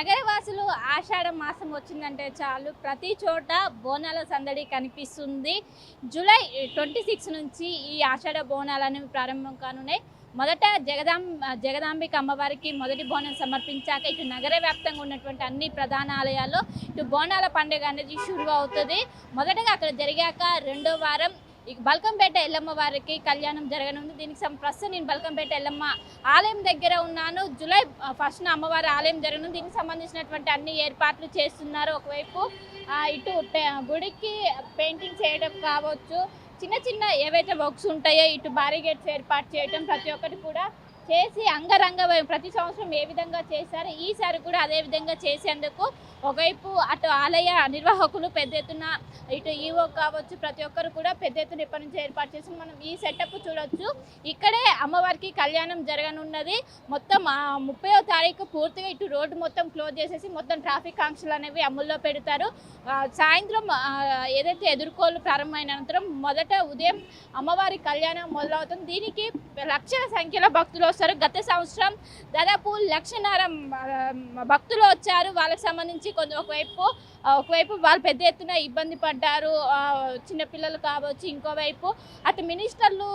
నగరవాసులు ఆషాఢ మాసం వచ్చిందంటే చాలు ప్రతి చోట బోనాల సందడి కనిపిస్తుంది. జూలై 26 నుంచి ఈ ఆషాఢ బోనాలు అనేవి ప్రారంభం కానున్నాయి. మొదట జగదాంబిక అమ్మవారికి మొదటి బోనం సమర్పించాక ఇటు నగర వ్యాప్తంగా ఉన్నటువంటి అన్ని ప్రధాన ఆలయాల్లో ఇటు బోనాల పండుగ అనేది షురు అవుతుంది. మొదటగా అక్కడ జరిగాక రెండో వారం బల్కంపేట ఎల్లమ్మ వారికి కళ్యాణం జరగనుంది. దీనికి ప్రస్తుతం నేను బల్కంపేట ఎల్లమ్మ ఆలయం దగ్గర ఉన్నాను. జూలై 1న అమ్మవారి ఆలయం జరగనుంది. దీనికి సంబంధించినటువంటి అన్ని ఏర్పాట్లు చేస్తున్నారు. ఒకవైపు ఇటు గుడికి పెయింటింగ్ చేయడం కావచ్చు, చిన్న చిన్న ఏవైతే వర్క్స్ ఉంటాయో ఇటు బారిగేట్స్ ఏర్పాటు చేయడం ప్రతి ఒక్కటి కూడా చేసి అంగరంగ ప్రతి సంవత్సరం ఏ విధంగా చేశారు ఈసారి కూడా అదే విధంగా చేసేందుకు ఒకవైపు అటు ఆలయ నిర్వాహకులు పెద్ద ఎత్తున ఇటు ఈవో కావచ్చు ప్రతి ఒక్కరు కూడా పెద్ద ఎత్తున ఇప్పటి నుంచి ఏర్పాటు చేసి మనం ఈ సెటప్ చూడొచ్చు. ఇక్కడే అమ్మవారికి కళ్యాణం జరగనున్నది. మొత్తం 30వ తారీఖు పూర్తిగా ఇటు రోడ్డు మొత్తం క్లోజ్ చేసేసి మొత్తం ట్రాఫిక్ ఆంక్షలు అనేవి అమల్లో పెడతారు. సాయంత్రం ఏదైతే ఎదుర్కోలు ప్రారంభమైన అనంతరం మొదట ఉదయం అమ్మవారి కళ్యాణం మొదలవుతుంది. దీనికి లక్షల సంఖ్యలో భక్తులు వస్తారు. గత సంవత్సరం దాదాపు 1,500,000 భక్తులు వచ్చారు. వాళ్ళకి సంబంధించి ఒకవైపు వాళ్ళు పెద్ద ఎత్తున ఇబ్బంది పడ్డారు, చిన్నపిల్లలు కావచ్చు. ఇంకోవైపు అటు మినిస్టర్లు,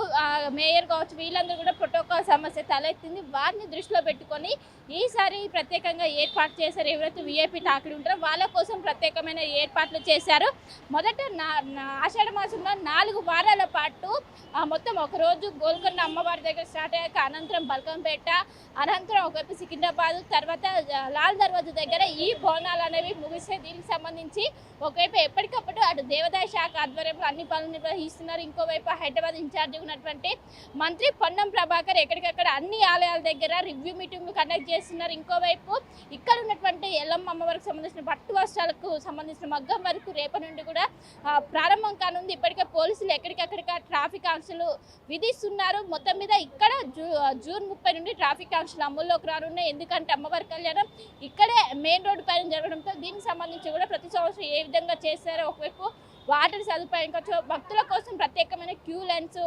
మేయర్ కావచ్చు, వీళ్ళందరూ కూడా ప్రోటోకాల్ సమస్య తలెత్తింది. వారిని దృష్టిలో పెట్టుకొని ఈసారి ప్రత్యేకంగా ఏర్పాటు చేశారు. ఎవరైతే విఐపి టాకులు ఉంటారో వాళ్ళ కోసం ప్రత్యేకమైన ఏర్పాట్లు చేశారు. మొదట ఆషాఢ మాసంలో 4 వారాల పాటు మొత్తం ఒకరోజు గోల్కొండ అమ్మవారి దగ్గర స్టార్ట్ అయ్యాక అనంతరం బల్కంపేట, అనంతరం ఒకవైపు సికింద్రాబాద్, తర్వాత లాల్ దర్వాజా దగ్గర ఈ బోనాలు అనేవి ముగిసే. దీనికి సంబంధించి ఒకవైపు ఎప్పటికప్పుడు అటు దేవాదాయ శాఖ ఆధ్వర్యంలో అన్ని పనులు నిర్వహిస్తున్నారు. ఇంకోవైపు హైదరాబాద్ ఇన్ఛార్జి ఉన్నటువంటి మంత్రి పొన్నం ప్రభాకర్ ఎక్కడికక్కడ అన్ని ఆలయాల దగ్గర రివ్యూ మీటింగ్లు కండక్ట్ చేస్తున్నారు. ఇంకోవైపు ఇక్కడ ఉన్నటువంటి ఎల్లమ్మ అమ్మవారికి సంబంధించిన పట్టు వస్త్రాలకు సంబంధించిన మగ్గం వరకు రేపటి నుండి కూడా ప్రారంభం కానుంది. ఇప్పటికే పోలీసులు ఎక్కడికక్కడిక ట్రాఫిక్ ఆంక్షలు విధిస్తున్నారు. మొత్తం మీద ఇక్కడ జూన్ 30 నుండి ట్రాఫిక్ ఆంక్షలు అమల్లోకి రానున్నాయి. ఎందుకంటే అమ్మవారి కళ్యాణం ఇక్కడే మెయిన్ రోడ్డు పైన జరగడంతో దీనికి సంబంధించి కూడా ప్రతి సంవత్సరం ఏ విధంగా చేస్తారో ఒకవైపు వాటర్ సదుపాయం కావచ్చు, భక్తుల కోసం ప్రత్యేకమైన క్యూ లైన్స్,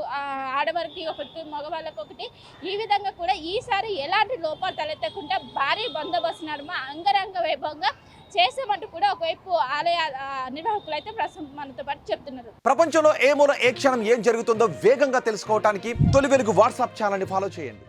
ఆడవారికి ఒకటి, మగవాళ్ళకి ఒకటి, ఈ విధంగా కూడా ఈసారి ఎలాంటి లోపాలు తలెత్తకుండా భారీ బందోబస్తు నడుమ అంగరంగ వైభవంగా చేసామంటూ కూడా ఒకవైపు ఆలయ నిర్వాహకులు అయితే ప్రస్తుతం మనతో పాటు చెప్తున్నారు. ప్రపంచంలో ఏ మూల ఏ క్షణం ఏం జరుగుతుందో వేగంగా తెలుసుకోవడానికి తొలి వెలుగు వాట్సాప్ ఛానల్ని ఫాలో చేయండి.